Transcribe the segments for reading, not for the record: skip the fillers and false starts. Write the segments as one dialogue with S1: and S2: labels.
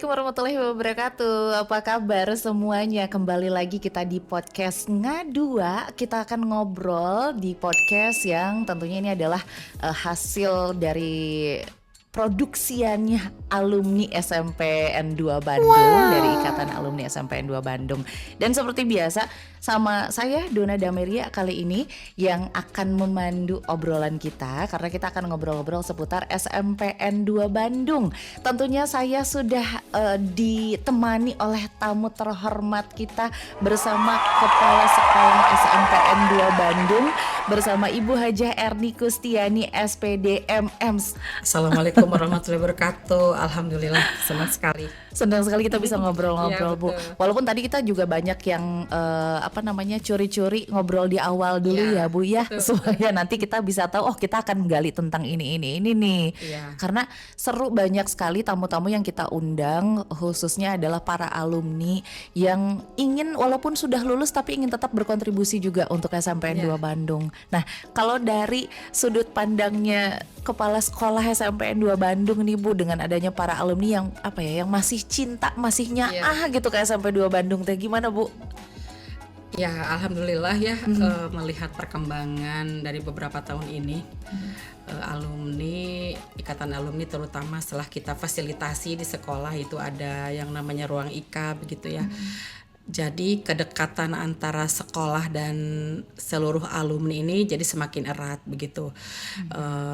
S1: Assalamualaikum warahmatullahi wabarakatuh. Apa kabar semuanya? Kembali lagi kita di podcast Ngadua. Kita akan ngobrol di podcast yang tentunya ini adalah hasil dari produksiannya alumni SMPN 2 Bandung, dari Ikatan Alumni SMPN 2 Bandung. Dan seperti biasa sama saya Dona Dameria kali ini yang akan memandu obrolan kita, karena kita akan ngobrol-ngobrol seputar SMPN 2 Bandung. Tentunya saya sudah ditemani oleh tamu terhormat kita bersama Kepala Sekolah SMPN 2 Bandung, bersama Ibu Hajah Erni Kustiani SPD MM.
S2: Assalamualaikum warahmatullahi wabarakatuh. Alhamdulillah, senang sekali.
S1: Senang sekali kita bisa ngobrol-ngobrol,
S2: Ya,
S1: Bu.
S2: betul.
S1: Walaupun tadi kita juga banyak yang curi-curi ngobrol di awal dulu ya, Bu ya,
S2: betul.
S1: supaya nanti kita bisa tahu kita akan menggali tentang ini nih.
S2: Iya.
S1: Karena seru, banyak sekali tamu-tamu yang kita undang, khususnya adalah para alumni yang ingin walaupun sudah lulus tapi ingin tetap berkontribusi juga untuk SMPN 2 Bandung. Nah, kalau dari sudut pandangnya Kepala Sekolah SMPN 2 Bandung nih, Bu, dengan adanya para alumni yang yang masih cinta, masih nyaah gitu ke SMP 2 Bandung teh, gimana, Bu?
S2: Ya, alhamdulillah ya, melihat perkembangan dari beberapa tahun ini, alumni, ikatan alumni terutama setelah kita fasilitasi di sekolah itu ada yang namanya ruang IK begitu ya. Jadi kedekatan antara sekolah dan seluruh alumni ini jadi semakin erat begitu.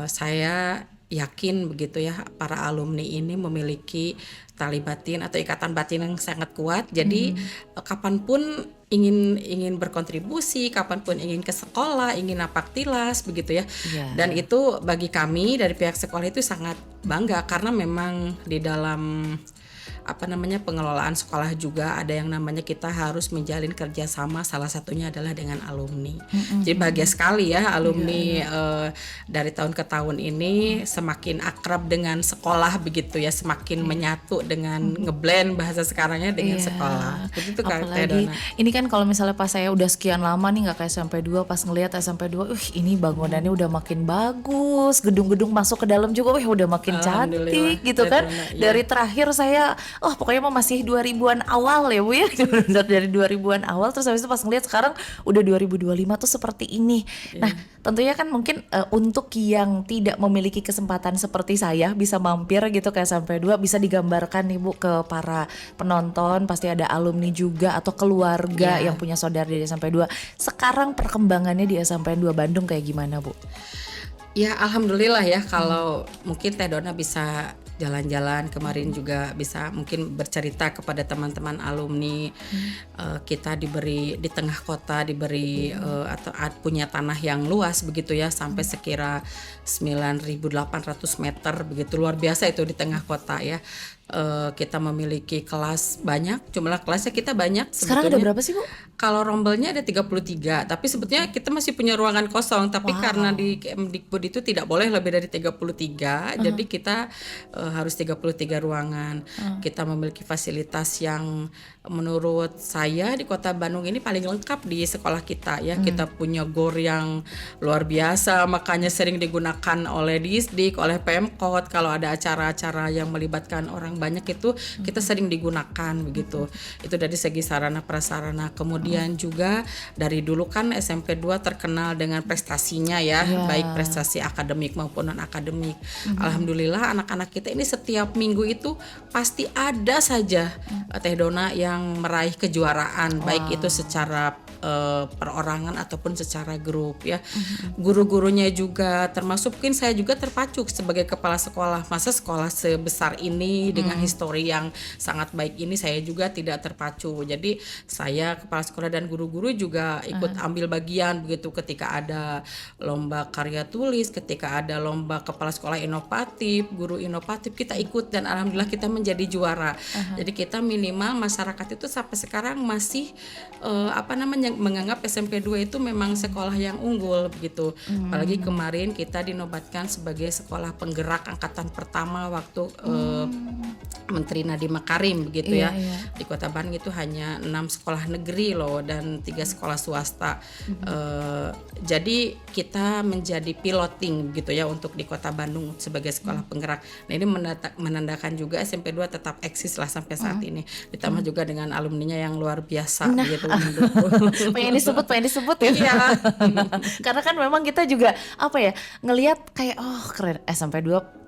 S2: Saya yakin begitu ya, para alumni ini memiliki tali batin atau ikatan batin yang sangat kuat. Jadi kapanpun ingin berkontribusi, kapanpun ingin ke sekolah, ingin napak tilas begitu ya. Dan itu bagi kami dari pihak sekolah itu sangat bangga, karena memang di dalam pengelolaan sekolah juga ada yang namanya kita harus menjalin kerjasama, salah satunya adalah dengan alumni. Jadi bahagia sekali ya alumni dari tahun ke tahun ini semakin akrab dengan sekolah begitu ya, semakin menyatu dengan ngeblend bahasa sekarangnya dengan sekolah. Begitu Kak
S1: Apalagi
S2: Dona.
S1: ini kan kalau misalnya pas saya udah sekian lama nih nggak ke SMP 2, pas ngelihat SMP 2, ini bangunannya udah makin bagus, gedung-gedung masuk ke dalam juga udah makin cantik gitu kan. Dari terakhir saya pokoknya masih 2000-an awal ya, Bu ya. Dari 2000-an awal, terus habis itu pas ngeliat sekarang udah 2025 tuh seperti ini. Nah, tentunya kan mungkin untuk yang tidak memiliki kesempatan seperti saya bisa mampir gitu ke SMP 2, bisa digambarkan nih, Bu, ke para penonton, pasti ada alumni juga atau keluarga yang punya saudara di SMP 2. Sekarang perkembangannya di SMP 2 Bandung kayak gimana, Bu?
S2: Ya, alhamdulillah ya, kalau mungkin Teh Dona bisa jalan-jalan kemarin juga bisa mungkin bercerita kepada teman-teman alumni. Kita diberi di tengah kota, diberi atau punya tanah yang luas begitu ya, sampai sekira 9.800 meter begitu, luar biasa itu di tengah kota ya. Kita memiliki kelas banyak, jumlah kelasnya kita banyak.
S1: Sekarang ada berapa sih, Bu?
S2: Kalau rombelnya ada 33, tapi sebetulnya kita masih punya ruangan kosong, tapi karena di Kemdikbud itu tidak boleh lebih dari 33, jadi kita harus 33 ruangan. Kita memiliki fasilitas yang menurut saya di Kota Bandung ini paling lengkap di sekolah kita ya. Kita punya GOR yang luar biasa, makanya sering digunakan oleh Disdik, oleh Pemkot. Kalau ada acara-acara yang melibatkan orang banyak itu kita sering digunakan begitu. Itu dari segi sarana prasarana. Kemudian juga dari dulu kan SMP 2 terkenal dengan prestasinya ya, baik prestasi akademik maupun non akademik. Alhamdulillah anak-anak kita ini setiap minggu itu pasti ada saja Teh Dona yang meraih kejuaraan, baik itu secara perorangan ataupun secara grup ya. Guru-gurunya juga, termasuk mungkin saya juga terpacu sebagai kepala sekolah, masa sekolah sebesar ini dengan histori yang sangat baik ini saya juga tidak terpacu. Jadi saya kepala sekolah dan guru-guru juga ikut ambil bagian begitu ketika ada lomba karya tulis, ketika ada lomba kepala sekolah inovatif, guru inovatif, kita ikut dan alhamdulillah kita menjadi juara. Jadi kita minimal masyarakat itu sampai sekarang masih menganggap SMP 2 itu memang sekolah yang unggul begitu. Apalagi kemarin kita dinobatkan sebagai sekolah penggerak angkatan pertama waktu Menteri Nadiem Makarim begitu ya. Di Kota Bandung itu hanya 6 sekolah negeri loh dan 3 sekolah swasta. Jadi kita menjadi piloting gitu ya untuk di Kota Bandung sebagai sekolah penggerak. Nah ini menandakan juga SMP 2 tetap eksis lah sampai saat ini. Ditambah juga dengan alumninya yang luar biasa gitu.
S1: pengen disebut ya.
S2: Iya.
S1: Karena kan memang kita juga apa ya, ngelihat kayak keren SMP 2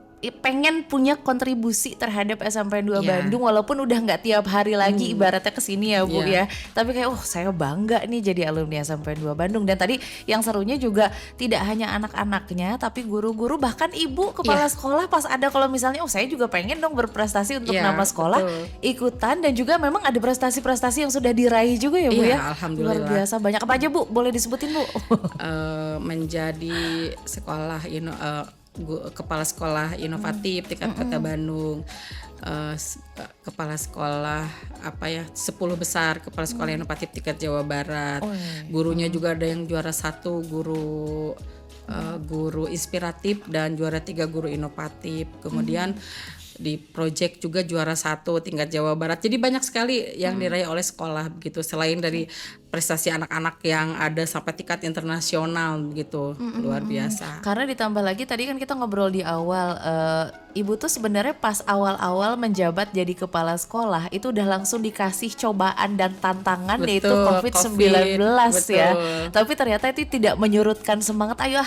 S1: pengen punya kontribusi terhadap SMP 2 Bandung walaupun udah nggak tiap hari lagi ibaratnya kesini ya Bu ya. Tapi kayak saya bangga nih jadi alumni SMP 2 Bandung. Dan tadi yang serunya juga tidak hanya anak-anaknya tapi guru-guru bahkan ibu kepala sekolah pas ada kalau misalnya saya juga pengen dong berprestasi untuk nama sekolah ikutan dan juga memang ada prestasi-prestasi yang sudah diraih juga ya Bu ya.
S2: Alhamdulillah.
S1: Luar biasa banyak apa aja Bu? Boleh disebutin Bu?
S2: Menjadi sekolah kepala sekolah inovatif tingkat Kota Bandung, kepala sekolah 10 besar kepala sekolah inovatif tingkat Jawa Barat. Gurunya juga ada yang juara 1 guru inspiratif dan juara 3 guru inovatif. Kemudian di project juga juara 1 tingkat Jawa Barat. Jadi banyak sekali yang diraih oleh sekolah begitu. Selain dari prestasi anak-anak yang ada sampai tingkat internasional begitu, luar biasa.
S1: Karena ditambah lagi tadi kan kita ngobrol di awal, Ibu tuh sebenarnya pas awal-awal menjabat jadi kepala sekolah itu udah langsung dikasih cobaan dan tantangan yaitu COVID-19 ya. Tapi ternyata itu tidak menyurutkan semangat. Ayo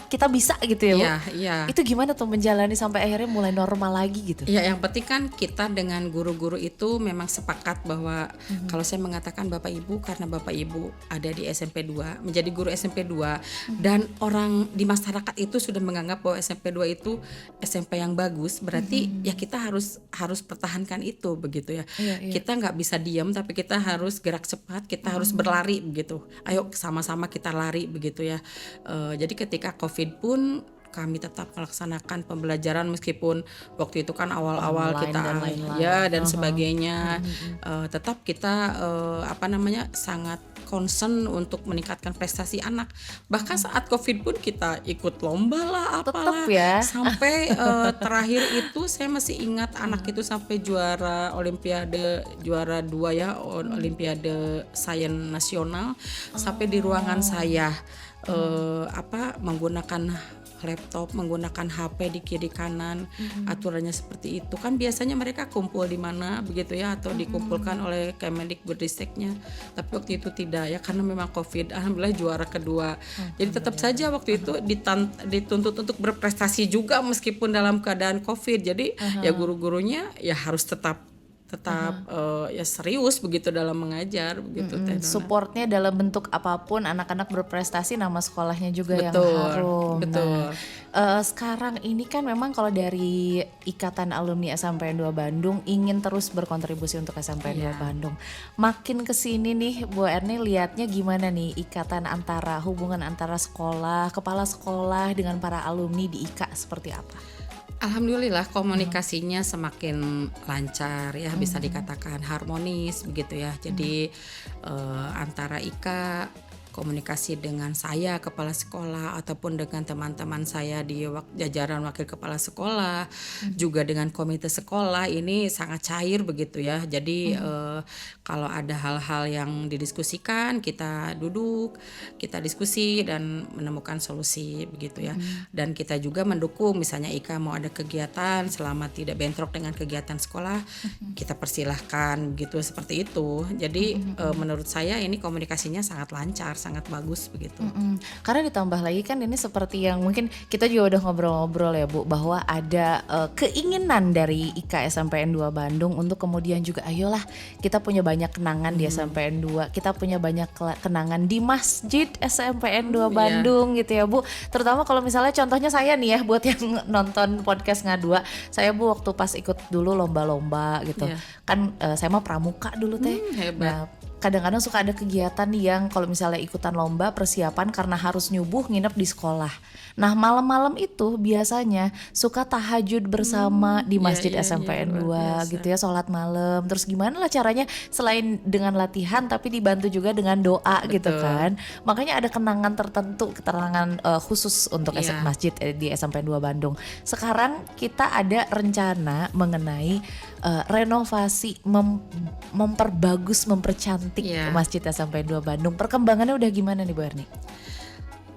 S1: kita bisa gitu ya Bu.
S2: Iya.
S1: Itu gimana tuh menjalani sampai akhirnya mulai normal lagi gitu?
S2: Ya yang penting kan kita dengan guru-guru itu memang sepakat bahwa kalau saya mengatakan Bapak Ibu karena Bapak Ibu ada di SMP 2 menjadi guru SMP 2 dan orang di masyarakat itu sudah menganggap bahwa SMP 2 itu SMP yang bagus, berarti ya kita harus pertahankan itu begitu ya. Kita nggak bisa diam tapi kita harus gerak cepat, kita harus berlari begitu. Ayo sama-sama kita lari begitu ya. Jadi ketika COVID pun kami tetap melaksanakan pembelajaran meskipun waktu itu kan awal-awal
S1: online
S2: kita dan sebagainya. Tetap kita sangat concern untuk meningkatkan prestasi anak. Bahkan saat COVID pun kita ikut lomba lah apalah. Sampai terakhir itu saya masih ingat anak itu sampai juara olimpiade, juara 2 ya, olimpiade sains nasional sampai di ruangan saya menggunakan laptop, menggunakan HP di kiri kanan, aturannya seperti itu. Kan biasanya mereka kumpul di mana begitu ya, atau dikumpulkan oleh Kemendikbudristeknya. Tapi waktu itu tidak ya, karena memang COVID. Alhamdulillah juara kedua. Jadi tetap saja waktu itu dituntut untuk berprestasi juga meskipun dalam keadaan COVID. Jadi ya guru-gurunya ya harus tetap ya serius begitu dalam mengajar begitu.
S1: Supportnya dalam bentuk apapun, anak-anak berprestasi nama sekolahnya juga yang harum.
S2: Betul.
S1: Sekarang ini kan memang kalau dari Ikatan Alumni SMPN 2 Bandung ingin terus berkontribusi untuk SMPN 2 Bandung. Makin kesini nih Bu Erni lihatnya gimana nih hubungan antara sekolah, kepala sekolah dengan para alumni di IKA seperti apa?
S2: Alhamdulillah komunikasinya semakin lancar ya, bisa dikatakan harmonis begitu ya. Jadi antara IKA komunikasi dengan saya kepala sekolah ataupun dengan teman-teman saya di jajaran wakil kepala sekolah, juga dengan komite sekolah ini sangat cair begitu ya. Jadi kalau ada hal-hal yang didiskusikan, kita duduk, kita diskusi dan menemukan solusi begitu ya. Dan kita juga mendukung, misalnya Ika mau ada kegiatan selama tidak bentrok dengan kegiatan sekolah, kita persilahkan gitu, seperti itu. Jadi menurut saya ini komunikasinya sangat lancar, sangat bagus begitu.
S1: Karena ditambah lagi kan ini seperti yang mungkin kita juga udah ngobrol-ngobrol ya Bu, bahwa ada keinginan dari IKA SMPN 2 Bandung untuk kemudian juga ayolah kita punya banyak kenangan di SMPN 2, kita punya banyak kenangan di masjid SMPN 2 Bandung gitu ya Bu. Terutama kalau misalnya contohnya saya nih ya, buat yang nonton podcast Ngadua, saya Bu waktu pas ikut dulu lomba-lomba gitu kan, saya mah pramuka dulu teh.
S2: Hebat.
S1: Nah, kadang-kadang suka ada kegiatan yang kalau misalnya ikutan lomba persiapan karena harus nyubuh nginep di sekolah. Nah malam-malam itu biasanya suka tahajud bersama di
S2: Iya,
S1: Masjid
S2: iya, iya,
S1: SMPN
S2: luar
S1: 2
S2: biasa.
S1: gitu ya, sholat malam. Terus gimana lah caranya selain dengan latihan tapi dibantu juga dengan doa gitu
S2: Betul.
S1: kan. Makanya ada kenangan tertentu, keterangan khusus untuk
S2: Iya.
S1: masjid di SMPN 2 Bandung. Sekarang kita ada rencana mengenai renovasi, memperbagus, mempercantik
S2: Iya.
S1: Masjid SMPN 2 Bandung. Perkembangannya udah gimana nih Bu Erni?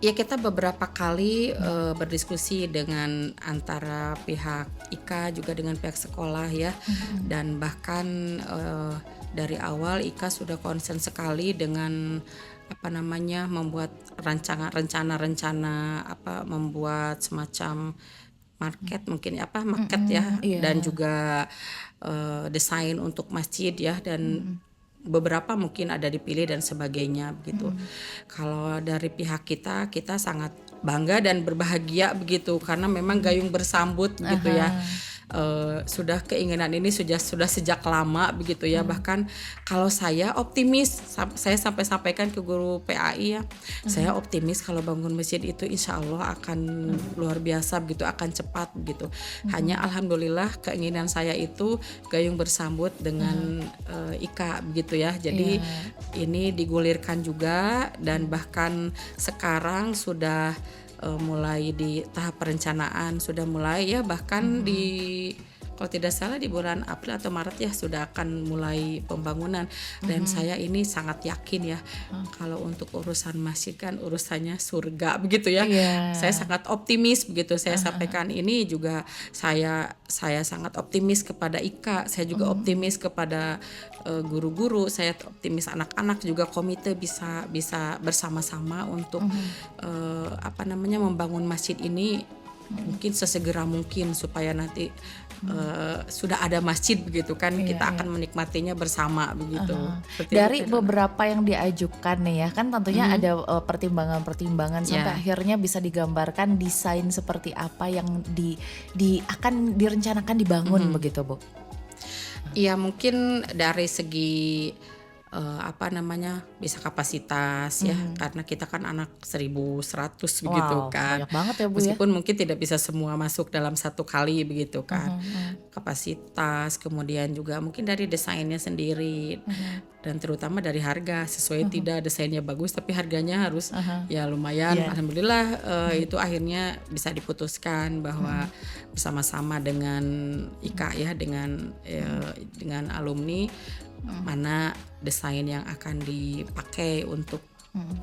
S2: Ya kita beberapa kali berdiskusi dengan antara pihak IKA juga dengan pihak sekolah ya, dan bahkan dari awal IKA sudah konsen sekali dengan apa namanya membuat rencana-rencana apa membuat semacam market mungkin apa market ya,
S1: Iya.
S2: dan juga desain untuk masjid ya, dan beberapa mungkin ada dipilih dan sebagainya begitu. Kalau dari pihak kita sangat bangga dan berbahagia begitu karena memang gayung bersambut begitu ya. Sudah keinginan ini sudah sejak lama begitu ya. Bahkan kalau saya optimis, saya sampai sampaikan ke guru PAI ya, saya optimis kalau bangun masjid itu insya Allah akan luar biasa begitu, akan cepat begitu. Hanya alhamdulillah keinginan saya itu gayung bersambut dengan IKA begitu ya. Jadi ini digulirkan juga, dan bahkan sekarang sudah mulai di tahap perencanaan, sudah mulai ya, bahkan di kalau tidak salah di bulan April atau Maret ya sudah akan mulai pembangunan. Dan saya ini sangat yakin ya kalau untuk urusan masjid kan urusannya surga begitu ya.
S1: Iya.
S2: Saya sangat optimis begitu. Saya sampaikan ini juga, saya sangat optimis kepada IKA, saya juga optimis kepada guru-guru, saya optimis anak-anak juga komite bisa bersama-sama untuk apa namanya membangun masjid ini mungkin sesegera mungkin supaya nanti sudah ada masjid begitu kan, kita akan menikmatinya bersama begitu. Seperti
S1: Dari
S2: itu.
S1: beberapa yang diajukan nih ya kan tentunya ada pertimbangan-pertimbangan sampai akhirnya bisa digambarkan desain seperti apa yang akan direncanakan dibangun begitu Bu.
S2: Iya mungkin dari segi apa namanya bisa kapasitas ya, karena kita kan anak 1.100 begitu
S1: Wow,
S2: kan.
S1: banyak banget ya Bu ya.
S2: Meskipun mungkin tidak bisa semua masuk dalam satu kali begitu kan. Kapasitas, kemudian juga mungkin dari desainnya sendiri, dan terutama dari harga, sesuai tidak desainnya bagus tapi harganya harus ya lumayan. Alhamdulillah itu akhirnya bisa diputuskan bahwa bersama-sama dengan IKA ya, dengan alumni mana desain yang akan dipakai untuk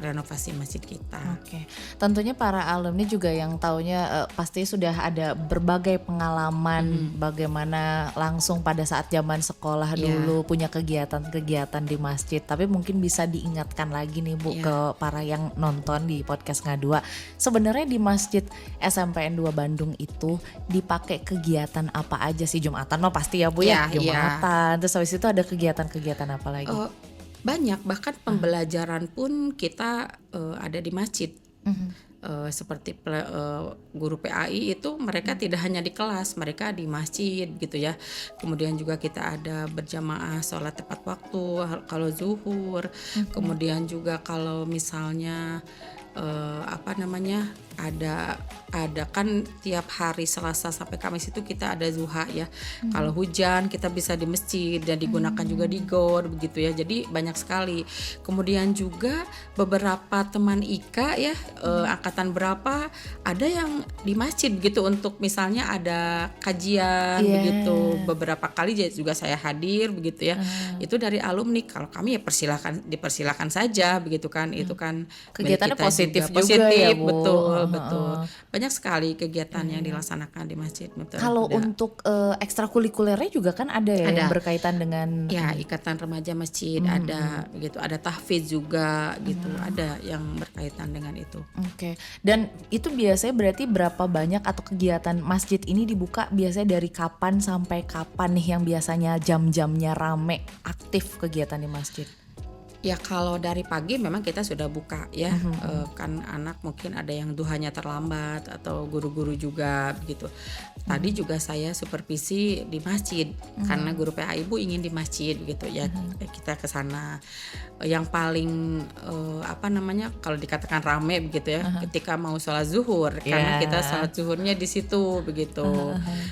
S2: renovasi masjid kita.
S1: Oke, tentunya para alumni juga yang taunya pasti sudah ada berbagai pengalaman bagaimana langsung pada saat zaman sekolah dulu punya kegiatan-kegiatan di masjid. Tapi mungkin bisa diingatkan lagi nih Bu ke para yang nonton di podcast Ngadua. Sebenarnya di Masjid SMPN 2 Bandung itu dipakai kegiatan apa aja sih? Jumatan mah pasti ya Bu ya, Jumatan. Terus habis itu ada kegiatan-kegiatan apa lagi?
S2: Banyak, bahkan pembelajaran pun kita ada di masjid. Seperti guru PAI itu mereka tidak hanya di kelas, mereka di masjid gitu ya. Kemudian juga kita ada berjamaah sholat tepat waktu kalau zuhur. Kemudian juga kalau misalnya apa namanya ada kan tiap hari Selasa sampai Kamis itu kita ada zuha ya. Kalau hujan kita bisa di masjid dan digunakan juga di gor begitu ya. Jadi banyak sekali. Kemudian juga beberapa teman IKA ya angkatan berapa ada yang di masjid begitu untuk misalnya ada kajian begitu. Beberapa kali juga saya hadir begitu ya. Itu dari alumni. Kalau kami ya dipersilakan saja begitu kan. Itu kan
S1: Kegiatannya positif juga
S2: positif
S1: ya, Bu.
S2: betul. Banyak sekali kegiatan yang dilaksanakan di masjid. Betul.
S1: Kalau untuk ekstrakurikulernya juga kan ada ya yang berkaitan dengan
S2: ya ikatan remaja masjid ada begitu, ada tahfiz juga gitu, ada yang berkaitan dengan itu.
S1: Oke. Dan itu biasanya berarti berapa banyak atau kegiatan masjid ini dibuka biasanya dari kapan sampai kapan nih yang biasanya jam-jamnya rame aktif kegiatan di masjid?
S2: Ya kalau dari pagi memang kita sudah buka ya. Kan anak mungkin ada yang duhanya terlambat atau guru-guru juga begitu. Tadi juga saya supervisi di masjid karena guru PA ibu ingin di masjid gitu ya. Kita ke sana. Yang paling kalau dikatakan rame begitu ya, ketika mau sholat zuhur karena kita sholat zuhurnya di situ begitu.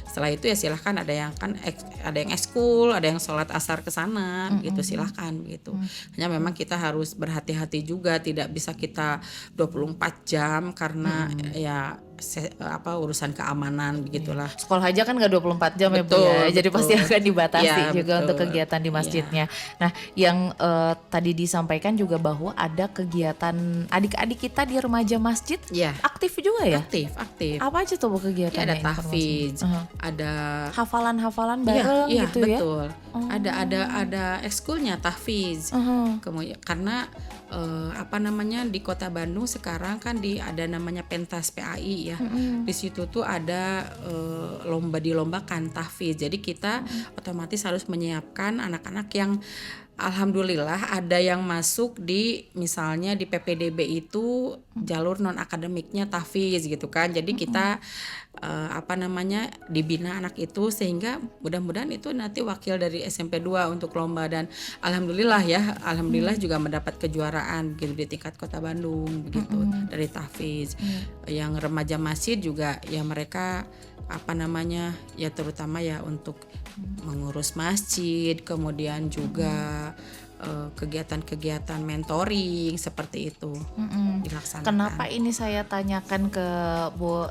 S2: Setelah itu ya silahkan, ada yang ekskul, ada yang sholat asar ke sana gitu, silahkan begitu. Hanya memang kita harus berhati-hati juga, tidak bisa kita 24 jam karena urusan keamanan begitulah.
S1: Sekolah aja kan nggak 24 jam ya Bu
S2: Betul,
S1: ya. Jadi
S2: betul.
S1: pasti akan dibatasi
S2: Ya,
S1: juga
S2: betul.
S1: untuk kegiatan di masjidnya. Nah, yang tadi disampaikan juga bahwa ada kegiatan adik-adik kita di remaja masjid
S2: Ya,
S1: aktif juga ya?
S2: aktif.
S1: Apa aja tuh Bu
S2: Ya,
S1: kegiatannya?
S2: ada tahfiz, ada
S1: Hafalan-hafalan bareng
S2: iya,
S1: gitu ya?
S2: betul. Ada ekskulnya tahfiz. Kemudian karena di Kota Bandung sekarang kan ada namanya pentas PAI ya. Di situ tuh ada dilombakan tahfiz. Jadi kita otomatis harus menyiapkan anak-anak yang alhamdulillah ada yang masuk di misalnya di PPDB itu jalur non akademiknya tahfiz gitu kan. Jadi kita dibina anak itu sehingga mudah-mudahan itu nanti wakil dari SMP 2 untuk lomba, dan alhamdulillah juga mendapat kejuaraan gitu di tingkat Kota Bandung begitu dari tahfiz. Yang remaja masjid juga ya mereka terutama ya untuk mengurus masjid, kemudian juga kegiatan-kegiatan mentoring seperti itu dilaksanakan.
S1: Kenapa ini saya tanyakan ke Bu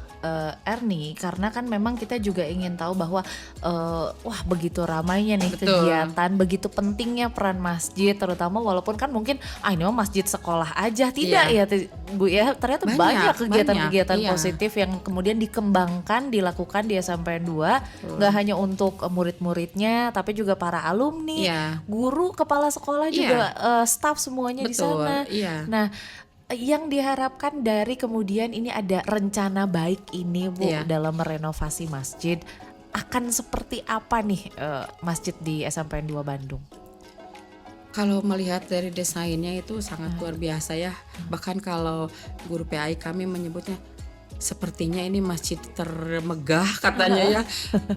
S1: Erni, karena kan memang kita juga ingin tahu bahwa begitu ramainya nih
S2: Betul.
S1: kegiatan, begitu pentingnya peran masjid, terutama walaupun kan mungkin ini mah masjid sekolah aja, tidak ya Bu ya, ternyata banyak kegiatan-kegiatan
S2: iya.
S1: positif yang kemudian dikembangkan, dilakukan di SMP 2, nggak hanya untuk murid-muridnya tapi juga para alumni, guru, kepala sekolah juga, staf semuanya di sana. Nah, yang diharapkan dari kemudian ini ada rencana baik ini Bu dalam merenovasi masjid, akan seperti apa nih masjid di SMPN 2 Bandung?
S2: Kalau melihat dari desainnya itu sangat luar biasa ya. Bahkan kalau guru PAI kami menyebutnya sepertinya ini masjid termegah katanya ya.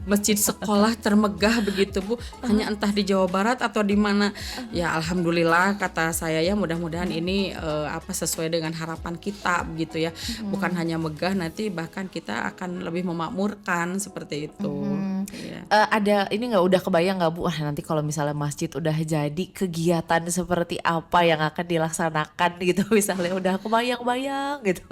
S2: Masjid sekolah termegah begitu Bu. Hanya entah di Jawa Barat atau di mana. Ya alhamdulillah kata saya ya, mudah-mudahan ini sesuai dengan harapan kita begitu ya. Bukan hanya megah, nanti bahkan kita akan lebih memakmurkan seperti itu.
S1: Ada ini nggak, udah kebayang nggak Bu? Nanti kalau misalnya masjid udah jadi, kegiatan seperti apa yang akan dilaksanakan gitu, misalnya udah kebayang-bayang gitu.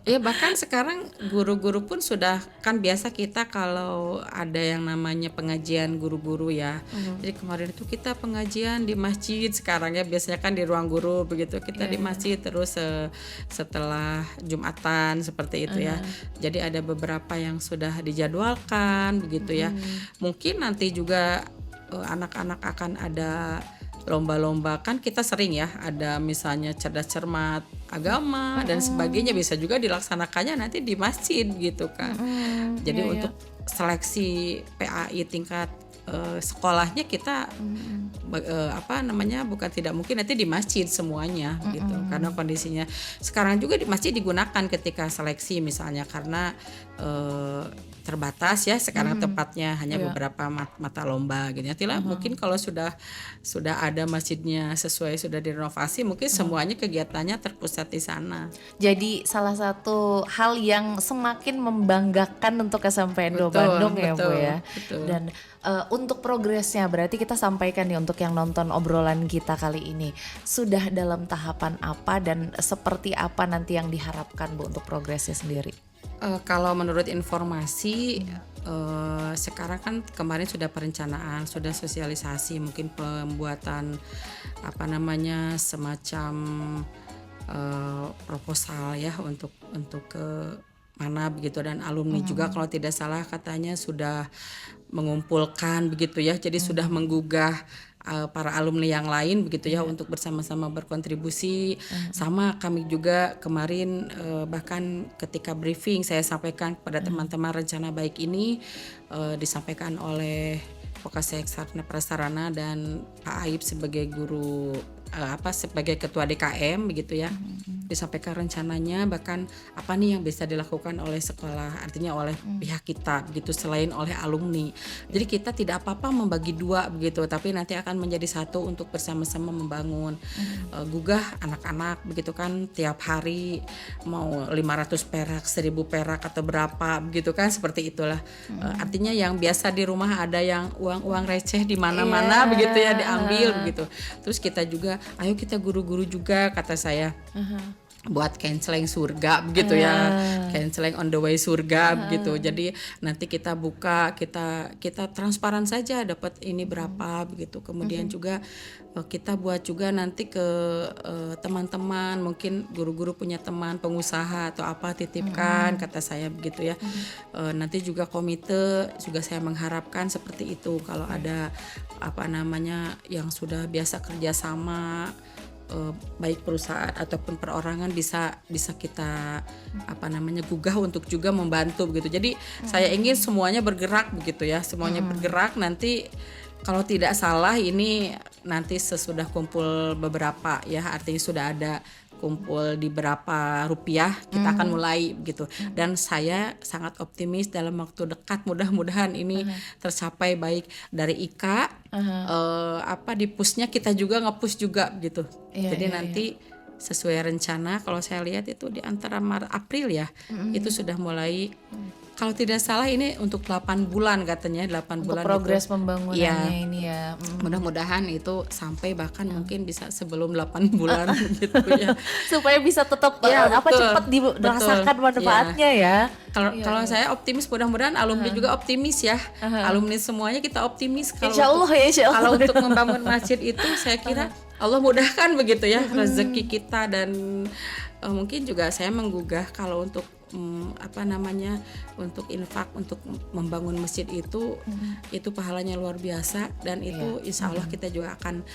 S2: Ya bahkan sekarang guru-guru pun sudah, kan biasa kita kalau ada yang namanya pengajian guru-guru ya. Jadi kemarin itu kita pengajian di masjid, sekarang ya biasanya kan di ruang guru begitu, kita di masjid terus setelah Jumatan seperti itu ya. Jadi ada beberapa yang sudah dijadwalkan begitu ya. Mungkin nanti juga anak-anak akan ada lomba-lomba, kan kita sering ya ada misalnya cerdas cermat agama dan sebagainya, bisa juga dilaksanakannya nanti di masjid gitu kan. Jadi untuk seleksi PAI tingkat sekolahnya kita bukan tidak mungkin nanti di masjid semuanya gitu, karena kondisinya sekarang juga di masjid digunakan ketika seleksi misalnya, karena terbatas ya sekarang tempatnya, hanya beberapa mata lomba gitu. Nantilah mungkin kalau sudah ada masjidnya sesuai, sudah direnovasi, mungkin semuanya kegiatannya terpusat di sana.
S1: Jadi salah satu hal yang semakin membanggakan untuk SMPN 2 Bandung ya Bu ya.
S2: Betul.
S1: Dan untuk progresnya berarti kita sampaikan nih untuk yang nonton obrolan kita kali ini, sudah dalam tahapan apa dan seperti apa nanti yang diharapkan Bu untuk progresnya sendiri?
S2: Kalau menurut informasi sekarang kan kemarin sudah perencanaan, sudah sosialisasi, mungkin pembuatan semacam proposal ya untuk ke mana begitu, dan alumni juga kalau tidak salah katanya sudah mengumpulkan begitu ya, jadi sudah menggugah para alumni yang lain begitu ya untuk bersama-sama berkontribusi. Sama kami juga kemarin bahkan ketika briefing saya sampaikan kepada teman-teman rencana baik ini disampaikan oleh Wakasek Sarana Prasarana dan Pak Aib sebagai guru sebagai ketua DKM begitu ya, disampaikan rencananya, bahkan apa nih yang bisa dilakukan oleh sekolah, artinya oleh pihak kita begitu, selain oleh alumni. Jadi kita tidak apa-apa membagi dua begitu, tapi nanti akan menjadi satu untuk bersama-sama membangun, gugah anak-anak begitu kan, tiap hari mau 500 perak, 1000 perak atau berapa begitu kan, seperti itulah. Artinya yang biasa di rumah ada yang uang-uang receh di mana-mana begitu ya, diambil begitu. Terus kita juga, ayo kita guru-guru juga, kata saya, buat canceling surga begitu ya, canceling on the way surga begitu. Jadi nanti kita buka, kita transparan saja dapat ini berapa begitu. Kemudian juga kita buat juga nanti ke teman-teman, mungkin guru-guru punya teman pengusaha atau apa, titipkan, kata saya begitu ya. Nanti juga komite juga saya mengharapkan seperti itu, kalau ada apa namanya yang sudah biasa kerjasama, baik perusahaan ataupun perorangan bisa kita apa namanya gugah untuk juga membantu begitu. Jadi saya ingin semuanya bergerak begitu ya, semuanya bergerak. Nanti kalau tidak salah ini nanti sesudah kumpul beberapa ya, artinya sudah ada kumpul di berapa rupiah, kita akan mulai begitu. Dan saya sangat optimis dalam waktu dekat mudah-mudahan ini tercapai, baik dari IKA, di pushnya kita juga nge-push juga gitu. Jadi nanti sesuai rencana kalau saya lihat itu di antara Maret April ya, itu sudah mulai. Kalau tidak salah ini untuk 8 bulan katanya, 8
S1: untuk
S2: bulan
S1: progres
S2: itu,
S1: pembangunannya ini ya.
S2: Mudah-mudahan itu sampai bahkan mungkin bisa sebelum 8 bulan gitu ya.
S1: Supaya bisa tetap cepat dirasakan manfaatnya ya.
S2: Kalau saya optimis, mudah-mudahan alumni juga optimis ya. Alumni semuanya kita optimis
S1: Insya Allah ya, insya Allah.
S2: Kalau untuk membangun masjid itu saya kira Allah mudahkan begitu ya, rezeki kita. Dan mungkin juga saya menggugah kalau untuk untuk infak untuk membangun masjid itu pahalanya luar biasa, dan itu insya Allah kita juga akan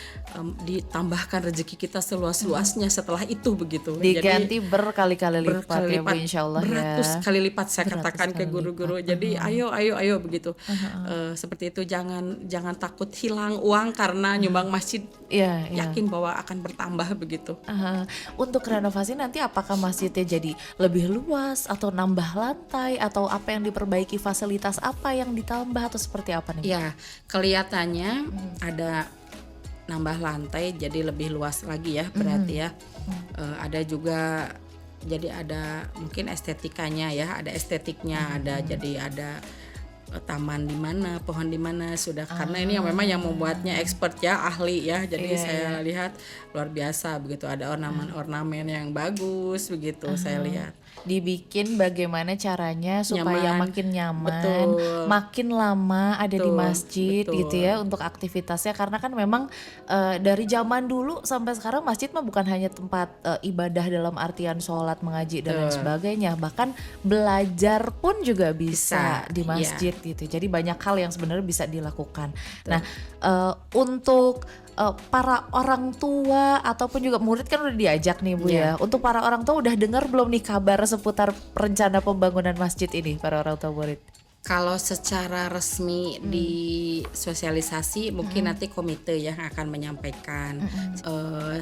S2: ditambahkan rezeki kita seluas-luasnya setelah itu begitu.
S1: Diganti berkali-kali lipat ya Bu, insya Allah ya.
S2: Beratus kali lipat saya katakan ke guru-guru. Jadi ayo begitu. Seperti itu, jangan takut hilang uang karena nyumbang masjid. Yakin bahwa akan bertambah begitu.
S1: Untuk renovasi nanti apakah masjidnya jadi lebih luas atau nambah lantai, atau apa yang diperbaiki, fasilitas apa yang ditambah, atau seperti apa nih?
S2: Ya, kelihatannya ada nambah lantai jadi lebih luas lagi ya, berarti ya. Ada juga, jadi ada mungkin estetikanya ya, ada estetiknya, jadi ada taman di mana, pohon di mana sudah, karena ini yang memang yang membuatnya expert ya, ahli ya. Jadi saya lihat luar biasa begitu, ada ornamen-ornamen yang bagus begitu. Saya lihat
S1: dibikin bagaimana caranya supaya makin nyaman,
S2: betul,
S1: makin lama ada di masjid gitu ya untuk aktivitasnya. Karena kan memang dari zaman dulu sampai sekarang masjid mah bukan hanya tempat ibadah dalam artian sholat, mengaji dan lain sebagainya, bahkan belajar pun juga bisa di masjid gitu. Jadi banyak hal yang sebenarnya bisa dilakukan. Nah, untuk para orang tua ataupun juga murid kan udah diajak nih Bu ya. Untuk para orang tua udah dengar belum nih kabar seputar rencana pembangunan masjid ini, para orang tua murid?
S2: Kalau secara resmi di sosialisasi mungkin nanti komite yang akan menyampaikan.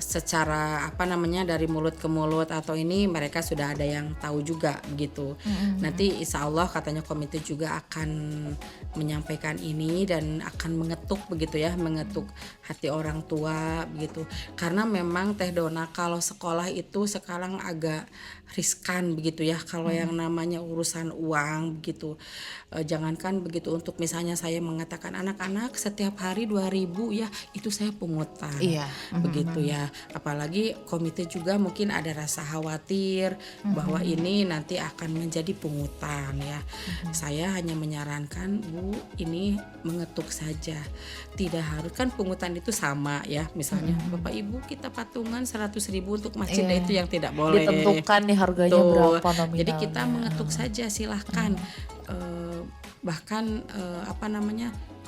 S2: Secara dari mulut ke mulut atau ini mereka sudah ada yang tahu juga begitu. Nanti insya Allah katanya komite juga akan menyampaikan ini dan akan mengetuk begitu ya, mengetuk hati orang tua begitu. Karena memang Teh Dona, kalau sekolah itu sekarang agak riskan begitu ya, kalau yang namanya urusan uang begitu. Jangankan begitu, untuk misalnya saya mengatakan anak-anak setiap hari 2.000 ya, itu saya pungutan begitu ya. Apalagi komite juga mungkin ada rasa khawatir bahwa ini nanti akan menjadi pungutan ya. Saya hanya menyarankan Bu, ini mengetuk saja, tidak harus kan pungutan itu sama ya. Misalnya Bapak Ibu kita patungan 100.000 untuk masjid, itu yang tidak boleh
S1: ditentukan nih harganya berapa nominalnya.
S2: Jadi kita mengetuk saja, silahkan. Bahkan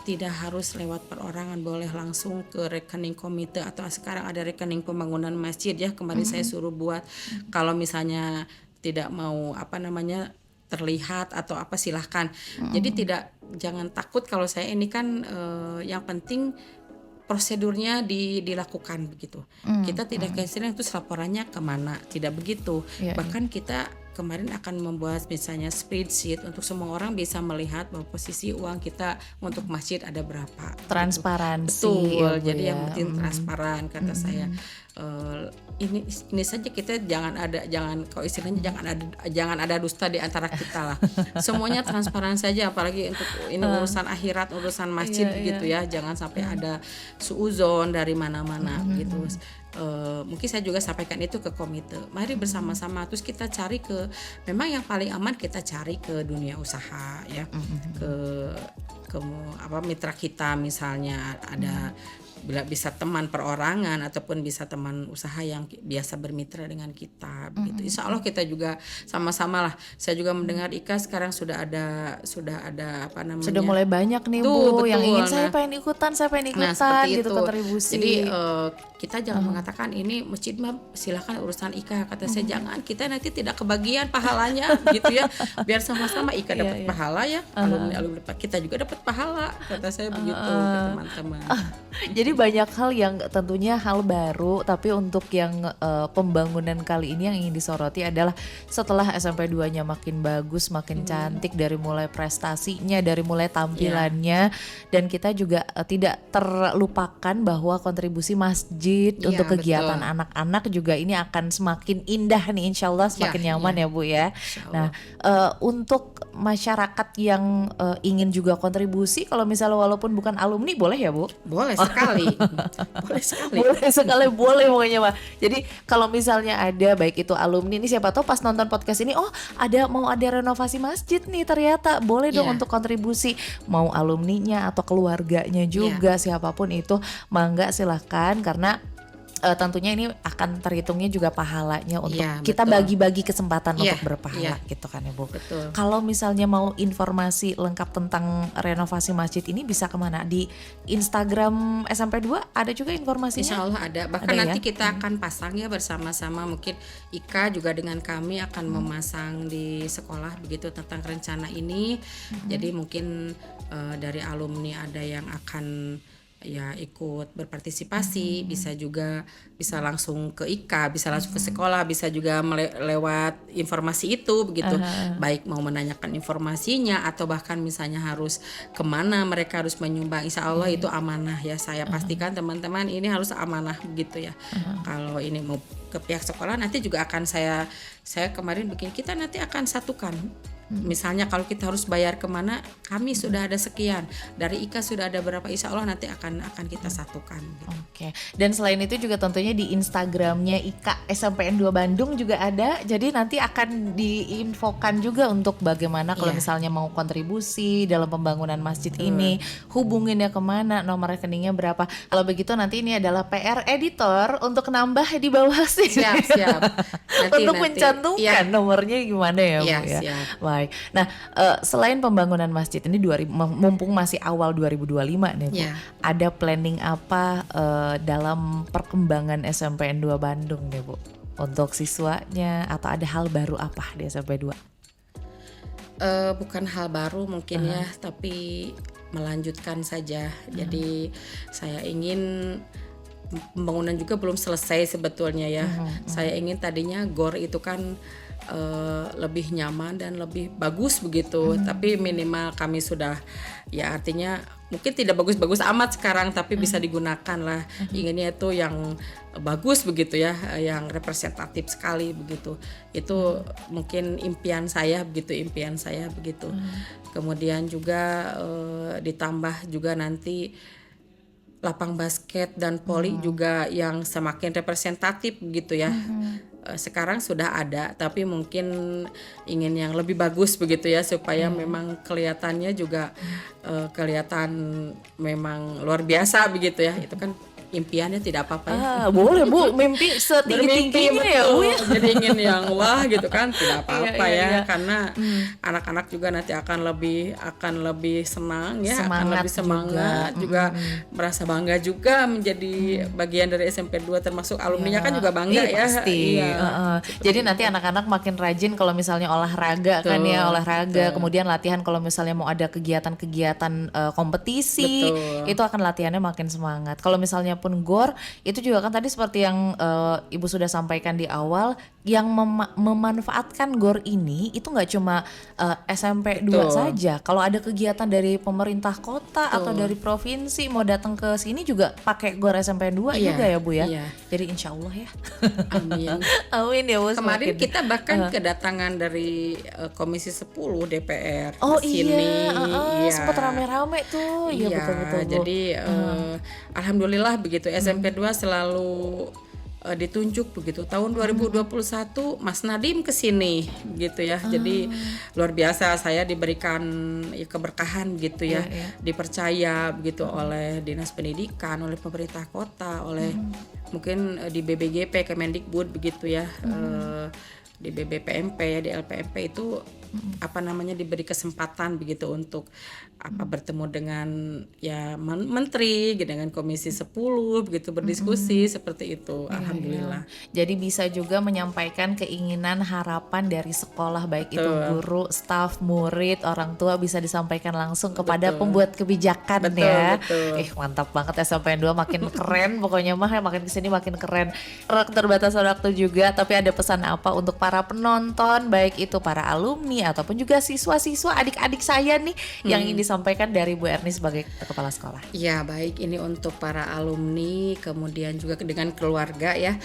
S2: tidak harus lewat perorangan, boleh langsung ke rekening komite, atau sekarang ada rekening pembangunan masjid ya, kemarin saya suruh buat. Kalau misalnya tidak mau terlihat atau apa, silahkan. Jadi jangan takut. Kalau saya ini kan yang penting prosedurnya dilakukan begitu. Kita tidak kasih itu laporannya kemana, tidak begitu. Bahkan kita kemarin akan membuat misalnya spreadsheet untuk semua orang bisa melihat bahwa posisi uang kita untuk masjid ada berapa.
S1: Transparansi.
S2: Betul.
S1: Ya, Bu,
S2: Jadi
S1: ya.
S2: yang penting transparan kata saya. Ini saja kita jangan kalau istilahnya jangan ada dusta di antara kita lah. Semuanya transparan saja, apalagi untuk ini urusan akhirat, urusan masjid gitu ya. Jangan sampai ada suuzon dari mana-mana gitu. Mungkin saya juga sampaikan itu ke komite. Mari bersama-sama terus kita cari memang yang paling aman kita cari ke dunia usaha ya. Ke mitra kita misalnya ada bila bisa teman perorangan ataupun bisa teman usaha yang biasa bermitra dengan kita begitu. Insya Allah kita juga sama-sama lah. Saya juga mendengar Ika sekarang sudah ada apa namanya?
S1: Sudah mulai banyak nih
S2: Tuh,
S1: Bu yang
S2: betul.
S1: ingin saya pengen ikutan
S2: seperti
S1: gitu
S2: itu.
S1: kontribusi.
S2: Jadi kita jangan mengatakan ini masjid mah silakan urusan Ika, kata saya jangan, kita nanti tidak kebagian pahalanya gitu ya. Biar sama-sama Ika dapat pahala ya, alumni kita juga dapat pahala, kata saya begitu ke teman-teman.
S1: Jadi banyak hal yang tentunya hal baru, tapi untuk yang pembangunan kali ini yang ingin disoroti adalah setelah SMP 2-nya makin bagus, makin cantik dari mulai prestasinya, dari mulai tampilannya, dan kita juga tidak terlupakan bahwa kontribusi masjid untuk kegiatan anak-anak juga ini akan semakin indah nih, insya Allah semakin nyaman ya Bu ya. Nah untuk masyarakat yang ingin juga kontribusi, kalau misalnya walaupun bukan alumni boleh ya Bu?
S2: Boleh sekali.
S1: Boleh pokoknya Pak. Jadi kalau misalnya ada baik itu alumni ini, siapa tahu pas nonton podcast ini mau ada renovasi masjid nih, ternyata boleh dong untuk kontribusi, mau alumninya atau keluarganya juga siapapun itu, mangga silahkan, karena tentunya ini akan terhitungnya juga pahalanya untuk kita bagi-bagi kesempatan untuk berpahala gitu kan ya Bu.
S2: Betul.
S1: Kalau misalnya mau informasi lengkap tentang renovasi masjid ini bisa kemana? Di Instagram SMP 2 ada juga informasinya?
S2: Insya Allah ada. Bahkan nanti kita akan pasang ya bersama-sama, mungkin Ika juga dengan kami akan memasang di sekolah begitu tentang rencana ini. Jadi mungkin dari alumni ada yang akan ya ikut berpartisipasi, bisa langsung ke IKA, bisa langsung ke sekolah, bisa juga lewat informasi itu begitu, baik mau menanyakan informasinya atau bahkan misalnya harus kemana mereka harus menyumbang. Insya Allah itu amanah ya, saya pastikan teman-teman ini harus amanah begitu ya. Kalau ini mau ke pihak sekolah nanti juga akan saya kemarin bikin, kita nanti akan satukan. Misalnya kalau kita harus bayar kemana, kami sudah ada sekian, dari IKA sudah ada berapa, insya Allah nanti akan kita satukan gitu.
S1: Oke. Dan selain itu juga tentunya di Instagramnya IKA SMPN 2 Bandung juga ada, jadi nanti akan diinfokan juga untuk bagaimana kalau misalnya mau kontribusi dalam pembangunan masjid ini, hubunginnya kemana, nomor rekeningnya berapa. Kalau begitu nanti ini adalah PR editor untuk nambah di bawah sih.
S2: Siap.
S1: Untuk mencantumkan nomornya gimana ya Bu ya.
S2: Siap.
S1: Baik. Nah, selain pembangunan masjid ini mumpung masih awal 2025 nih Bu, ada planning apa dalam perkembangan SMPN 2 Bandung nih Bu? Untuk siswanya atau ada hal baru apa di SMP 2?
S2: Bukan hal baru mungkin ya, tapi melanjutkan saja. Jadi saya ingin pembangunan juga belum selesai sebetulnya ya. Saya ingin tadinya GOR itu kan lebih nyaman dan lebih bagus begitu, tapi minimal kami sudah ya, artinya mungkin tidak bagus-bagus amat sekarang, tapi bisa digunakan lah. Inginnya itu yang bagus begitu ya, yang representatif sekali begitu. Itu mungkin impian saya begitu. Kemudian juga ditambah juga nanti lapang basket dan voli juga yang semakin representatif gitu ya. Sekarang sudah ada, tapi mungkin ingin yang lebih bagus begitu ya, supaya memang kelihatannya juga kelihatan memang luar biasa begitu ya. Itu kan impiannya tidak apa-apa ya.
S1: Boleh Bu, mimpi setinggi-tingginya ya Bu ya.
S2: Jadi ingin yang wah gitu kan tidak apa-apa
S1: Iya,
S2: ya,
S1: iya.
S2: karena anak-anak juga nanti akan lebih senang ya, akan
S1: Semangat
S2: lebih semangat juga, merasa bangga juga menjadi bagian dari SMP 2, termasuk alumninya kan juga bangga
S1: Iya,
S2: ya.
S1: pasti.
S2: Iya.
S1: Jadi nanti anak-anak makin rajin kalau misalnya olahraga kan ya, olahraga, kemudian latihan kalau misalnya mau ada kegiatan-kegiatan kompetisi,
S2: Betul.
S1: itu akan latihannya makin semangat. Kalau misalnya pun GOR, itu juga kan tadi seperti yang Ibu sudah sampaikan di awal, yang memanfaatkan GOR ini itu nggak cuma SMP 2 saja. Kalau ada kegiatan dari pemerintah kota atau dari provinsi mau datang ke sini juga pakai GOR SMP 2
S2: Iya,
S1: juga ya Bu ya.
S2: iya.
S1: Jadi insya Allah ya.
S2: Amin.
S1: Amin ya Bu.
S2: Kemarin
S1: semakin-
S2: kita bahkan kedatangan dari Komisi 10 DPR
S1: Oh
S2: ke sini.
S1: iya, sempat rame-rame tuh. Iya, betul-betul Bu.
S2: Jadi alhamdulillah begitu, SMP 2 selalu ditunjuk begitu. Tahun 2021 Mas Nadiem ke sini gitu ya. Jadi luar biasa, saya diberikan ya, keberkahan gitu ya. Dipercaya begitu oleh Dinas Pendidikan, oleh pemerintah kota, oleh mungkin di BBGP, Kemendikbud begitu ya. Di BBPMP ya, di LPMP itu diberi kesempatan begitu untuk bertemu dengan ya menteri dengan Komisi 10 begitu, berdiskusi seperti itu. Alhamdulillah.
S1: Jadi bisa juga menyampaikan keinginan, harapan dari sekolah, baik itu guru, staf, murid, orang tua, bisa disampaikan langsung kepada pembuat kebijakan ya.
S2: Betul.
S1: Mantap banget SMP 2, makin keren pokoknya mah, makin kesini makin keren. Keterbatasan waktu juga, tapi ada pesan apa untuk para penonton, baik itu para alumni ataupun juga siswa-siswa, adik-adik saya nih yang ingin disampaikan dari Bu Erni sebagai kepala sekolah?
S2: Ya baik, ini untuk para alumni, kemudian juga dengan keluarga ya,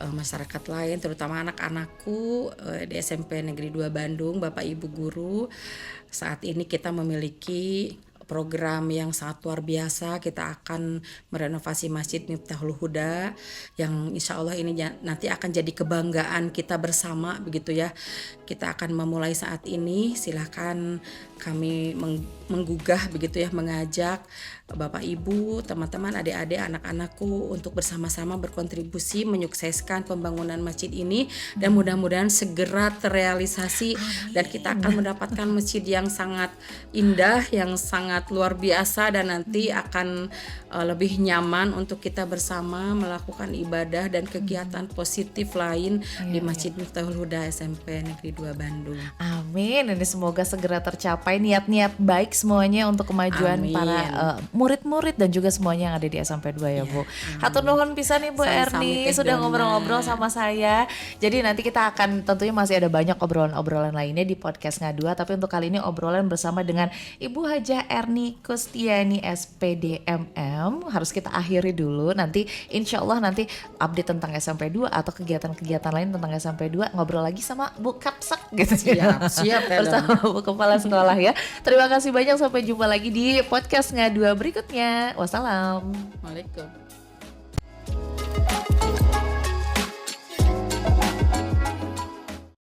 S2: masyarakat lain, terutama anak-anakku di SMP Negeri 2 Bandung, Bapak Ibu guru. Saat ini kita memiliki program yang sangat luar biasa. Kita akan merenovasi Masjid Miftahul Huda yang insya Allah ini nanti akan jadi kebanggaan kita bersama begitu ya. Kita akan memulai saat ini. Silahkan kami menggugah begitu ya, mengajak Bapak Ibu, teman-teman, adik-adik, anak-anakku untuk bersama-sama berkontribusi menyukseskan pembangunan masjid ini, dan mudah-mudahan segera terrealisasi. Dan kita akan mendapatkan masjid yang sangat indah, yang sangat luar biasa, dan nanti akan lebih nyaman untuk kita bersama melakukan ibadah dan kegiatan positif lain di Masjid Miftahul Huda SMP Negeri 2 Bandung.
S1: Amin. Ini semoga segera tercapai niat-niat baik semuanya untuk kemajuan para murid-murid dan juga semuanya yang ada di SMP 2 ya Bu. Hatur nuhun pisan nih Bu Erni sudah ngobrol-ngobrol sama saya. Jadi nanti kita akan tentunya masih ada banyak obrolan-obrolan lainnya di podcast Ngadua, tapi untuk kali ini obrolan bersama dengan Ibu Hajah Erni Kustiani SPDMM harus kita akhiri dulu. Nanti insya Allah nanti update tentang SMP 2 atau kegiatan-kegiatan lain tentang SMP 2 ngobrol lagi sama Bu Kapsak gitu.
S2: Siap
S1: bersama Bu Kepala Sekolah ya. Terima kasih banyak, sampai jumpa lagi di podcast Ngadua berikutnya. Wassalam.
S2: Waalaikumsalam.